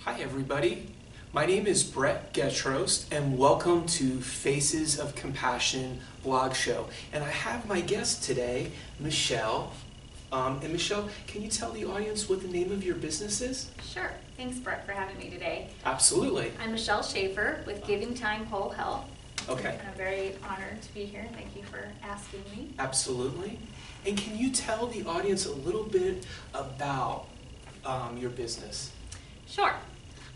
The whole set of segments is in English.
Hi everybody, my name is Brett Getrost and welcome to Faces of Compassion blog show. And I have my guest today, Michelle. And Michelle, can you tell the audience what the name of your business is? Sure. Thanks, Brett, for having me today. Absolutely. I'm Michelle Schafer with Giving Time Whole Health. Okay. And I'm very honored to be here. Thank you for asking me. Absolutely. And can you tell the audience a little bit about your business? Sure.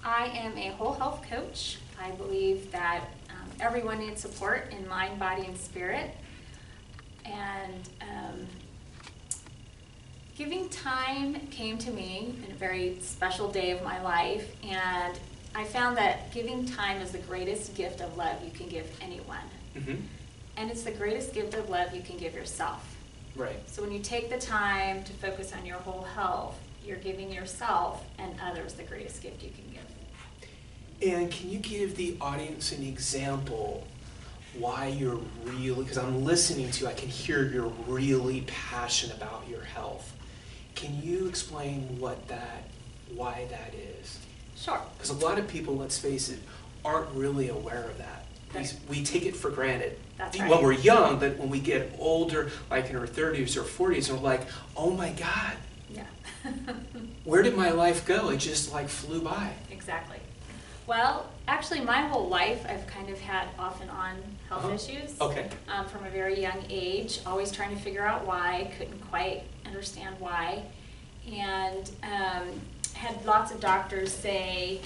I am a whole health coach. I believe that everyone needs support in mind, body, and spirit. And Giving Time came to me in a very special day of my life, and I found that giving time is the greatest gift of love you can give anyone. Mm-hmm. And it's the greatest gift of love you can give yourself. Right. So when you take the time to focus on your whole health, you're giving yourself and others the greatest gift you can give. And can you give the audience an example why you're really, because I'm listening to you, I can hear you're really passionate about your health. Can you explain why that is? Sure. Because a lot of people, let's face it, aren't really aware of that. We take it for granted. That's right. When we're young, but when we get older, like in our 30s or 40s, we're like, oh my God, Yeah. where did my life go? It just like flew by. Exactly. Well, actually, my whole life, I've kind of had off and on health issues. Okay. From a very young age, always trying to figure out why, couldn't quite understand why. And had lots of doctors say,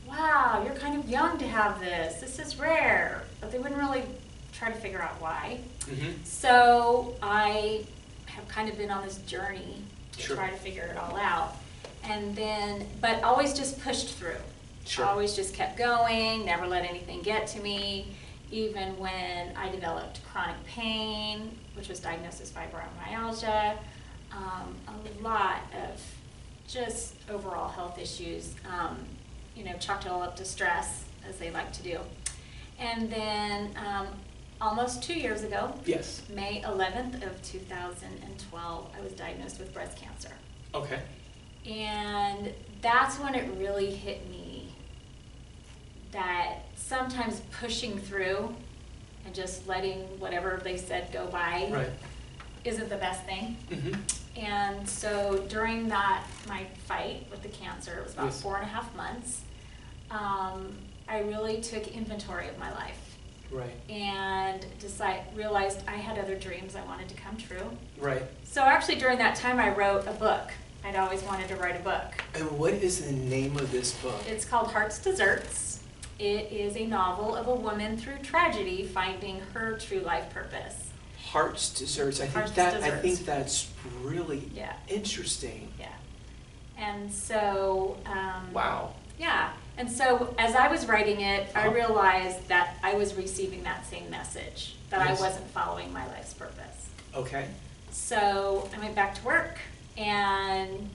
wow, you're kind of young to have this. This is rare. But they wouldn't really try to figure out why. Mm-hmm. So I have kind of been on this journey to Sure. try to figure it all out. And then, but always just pushed through. Sure. Always just kept going, never let anything get to me. Even when I developed chronic pain, which was diagnosed as fibromyalgia, a lot of just overall health issues, chalked it all up to stress, as they like to do. And then almost 2 years ago, Yes. May 11th of 2012, I was diagnosed with breast cancer. Okay. And that's when it really hit me that sometimes pushing through and just letting whatever they said go by Right. isn't the best thing. Mm-hmm. And so during that, my fight with the cancer, it was about Yes. 4.5 months, I really took inventory of my life Right. and realized I had other dreams I wanted to come true. Right. So actually during that time I wrote a book. I'd always wanted to write a book. And what is the name of this book? It's called Heart's Desserts. It is a novel of a woman through tragedy finding her true life purpose. Heart's Desserts. I Heart's think that's really Yeah. interesting. Yeah. And so, Wow. yeah. And so as I was writing it, I Uh-huh. realized that I was receiving that same message, that Yes. I wasn't following my life's purpose. Okay. So I went back to work, and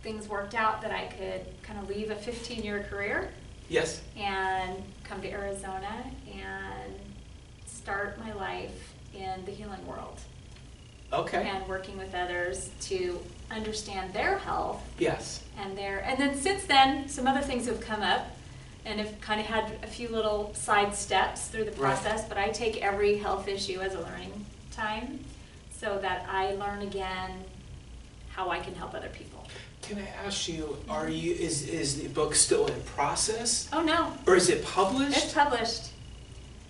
things worked out that I could kind of leave a 15-year career Yes. and come to Arizona and start my life in the healing world Okay. and working with others to understand their health Yes. and then since then some other things have come up and have kind of had a few little side steps through the Right. process, but I take every health issue as a learning time so that I learn again how I can help other people. Can I ask you, is the book still in process? Oh no, Or is it published? it's published.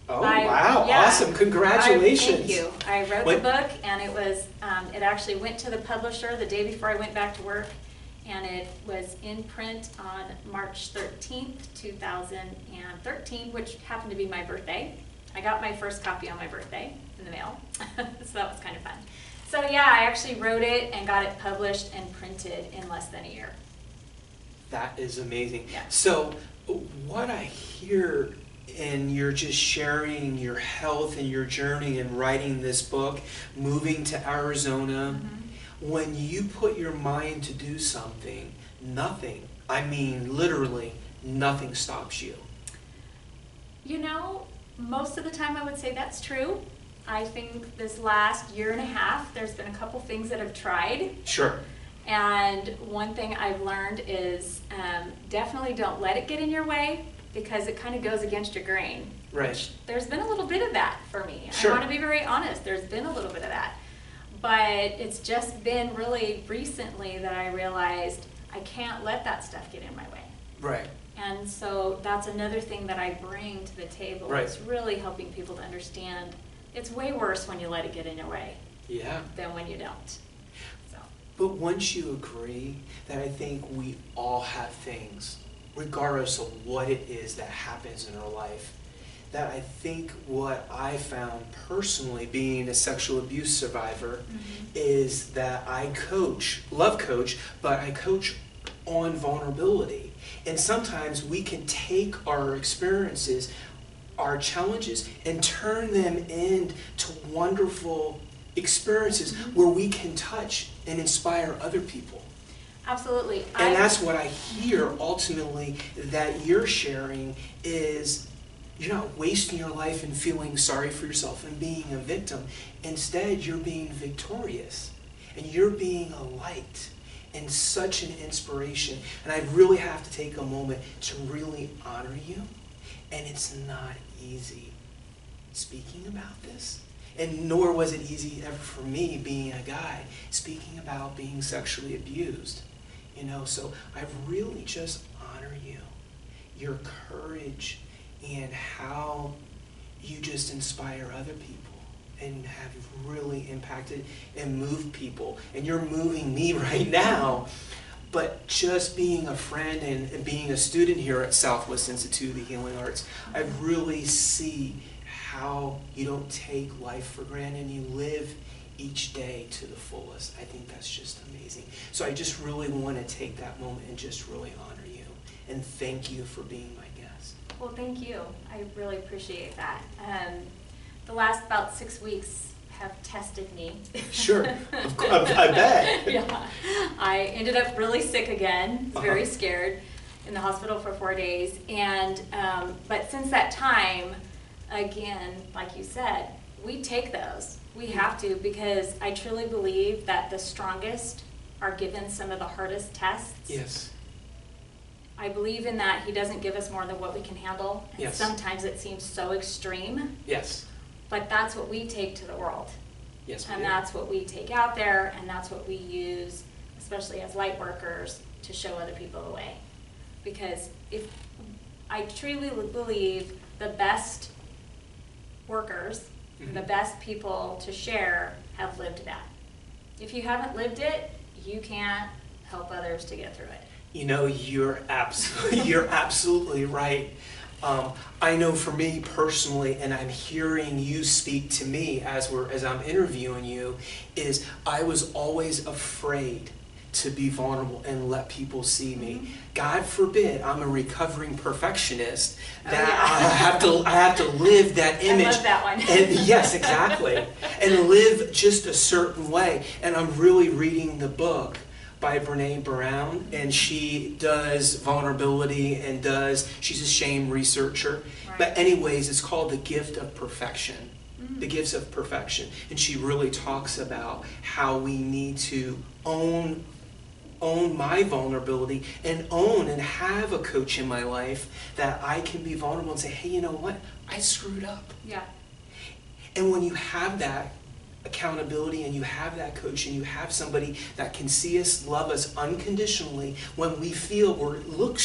Oh, wow. Yeah. Awesome. Congratulations. Thank you. I wrote What- the book, and it was it actually went to the publisher the day before I went back to work, and it was in print on March 13th, 2013, which happened to be my birthday. I got my first copy on my birthday in the mail, so that was kind of fun. So yeah, I actually wrote it and got it published and printed in less than a year. That is amazing. Yeah. So what I hear, and you're just sharing your health and your journey and writing this book, moving to Arizona, when you put your mind to do something, nothing, I mean literally nothing stops you. You know, most of the time I would say that's true. I think this last year and a half, there's been a couple things that I've tried. Sure. And one thing I've learned is definitely don't let it get in your way, because it kind of goes against your grain. Right. There's been a little bit of that for me. Sure. I want to be very honest. There's been a little bit of that. But it's just been really recently that I realized I can't let that stuff get in my way. Right. And so that's another thing that I bring to the table. Right. It's really helping people to understand it's way worse when you let it get in your way Yeah. than when you don't. So. But once you agree that I think we all have things, regardless of what it is that happens in our life, that I think what I found personally being a sexual abuse survivor is that I love coach, but I coach on vulnerability. And sometimes we can take our experiences, our challenges, and turn them into wonderful experiences where we can touch and inspire other people. Absolutely. And that's what I hear ultimately that you're sharing is you're not wasting your life and feeling sorry for yourself and being a victim. Instead, you're being victorious and you're being a light and such an inspiration. And I really have to take a moment to really honor you. And it's not easy speaking about this. And nor was it easy ever for me, being a guy, speaking about being sexually abused. You know, so I really just honor you, your courage, and how you just inspire other people and have really impacted and moved people. And you're moving me right now. But just being a friend and being a student here at Southwest Institute of the Healing Arts, I really see how you don't take life for granted and you live each day to the fullest. I think that's just amazing. So I just really want to take that moment and just really honor you and thank you for being my guest. Well, thank you. I really appreciate that. The last about 6 weeks have tested me. Sure, I bet. Yeah, I ended up really sick again, very scared, in the hospital for 4 days. And but since that time, again, like you said, we take those. We have to, because I truly believe that the strongest are given some of the hardest tests. Yes. I believe in that. He doesn't give us more than what we can handle. And Yes. sometimes it seems so extreme. Yes. But that's what we take to the world. Yes, we And do. that's what we take out there, and that's what we use, especially as light workers, to show other people the way. Because if I truly believe the best workers, the best people to share have lived that. If you haven't lived it, you can't help others to get through it. You know, you're absolutely right. I know for me personally, and I'm hearing you speak to me as I'm interviewing you, is I was always afraid to be vulnerable and let people see me. God forbid I'm a recovering perfectionist that I have to live that image. I love that one. And yes, exactly. And live just a certain way. And I'm really reading the book by Brene Brown, and she does vulnerability and she's a shame researcher. Right. But anyways, it's called The Gift of Perfection. The Gifts of Perfection. And she really talks about how we need to own my vulnerability and own and have a coach in my life that I can be vulnerable and say, hey, you know what? I screwed up. Yeah. And when you have that accountability and you have that coach and you have somebody that can see us, love us unconditionally when we feel we look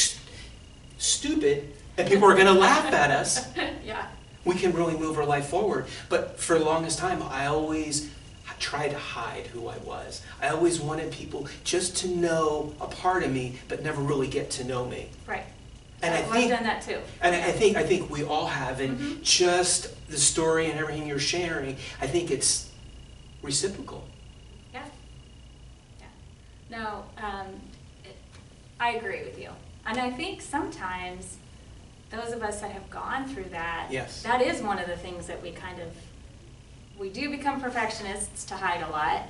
stupid and people are going to laugh at us, Yeah. we can really move our life forward. But for the longest time, I always tried to hide who I was. I always wanted people just to know a part of me, but never really get to know me. Right. And I've done that too. And I think we all have. And just the story and everything you're sharing, I think it's reciprocal. Yeah. Yeah. No, I agree with you. And I think sometimes those of us that have gone through that, Yes. that is one of the things that we do become perfectionists to hide a lot.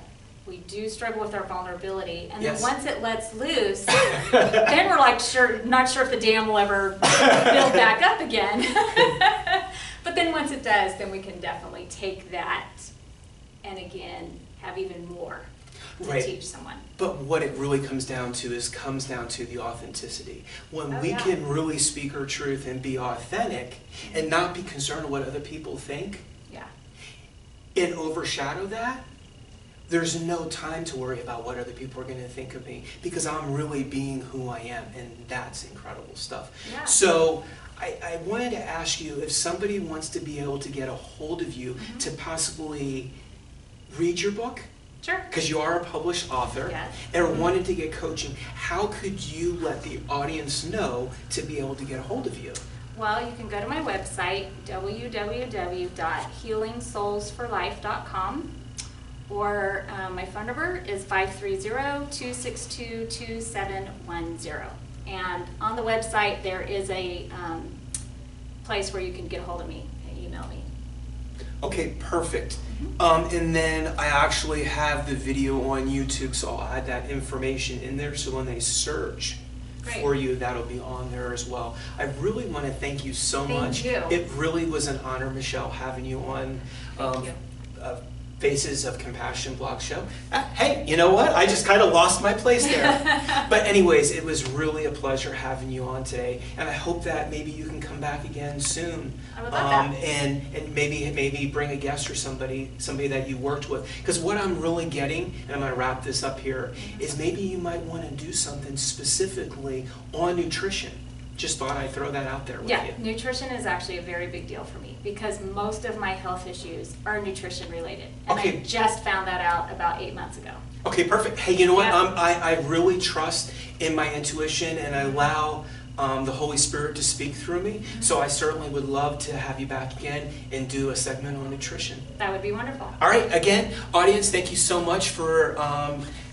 We do struggle with our vulnerability. And Yes. then once it lets loose, then we're like not sure if the dam will ever build back up again. But then once it does, then we can definitely take that and again have even more. to Right. teach someone. But what it really comes down to the authenticity. When Oh, we yeah. can really speak our truth and be authentic and not be concerned what other people think Yeah. and overshadow that, there's no time to worry about what other people are going to think of me because I'm really being who I am, and that's incredible stuff. Yeah. So I wanted to ask you if somebody wants to be able to get a hold of you Mhm. to possibly read your book, Sure. because you are a published author, Yes. and wanted to get coaching, how could you let the audience know to be able to get a hold of you? Well, you can go to my website, www.healingsoulsforlife.com, or my phone number is 530-262-2710. And on the website, there is a place where you can get a hold of me and email me. Okay, perfect. And then I actually have the video on YouTube, so I'll add that information in there, so when they search Great. for you, that'll be on there as well. I really want to thank you so Thank much. you. It really was an honor, Michelle, having you on Thank you. Faces of Compassion blog show. Hey, you know what? I just kind of lost my place there. But anyways, it was really a pleasure having you on today, and I hope that maybe you can come back again soon. I would love that. And maybe bring a guest or somebody that you worked with. Because what I'm really getting, and I'm going to wrap this up here, is maybe you might want to do something specifically on nutrition. Just thought I'd throw that out there with Yeah, you. nutrition is actually a very big deal for me because most of my health issues are nutrition related. And Okay. I just found that out about 8 months ago. Okay, perfect. Hey, you know what? Yeah. I really trust in my intuition, and I allow the Holy Spirit to speak through me. So I certainly would love to have you back again and do a segment on nutrition. That would be wonderful. All right, again, audience, thank you so much for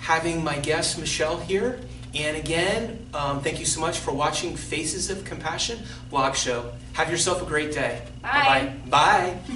having my guest, Michelle, here. And again, thank you so much for watching Faces of Compassion blog show. Have yourself a great day. Bye. Bye-bye. Bye.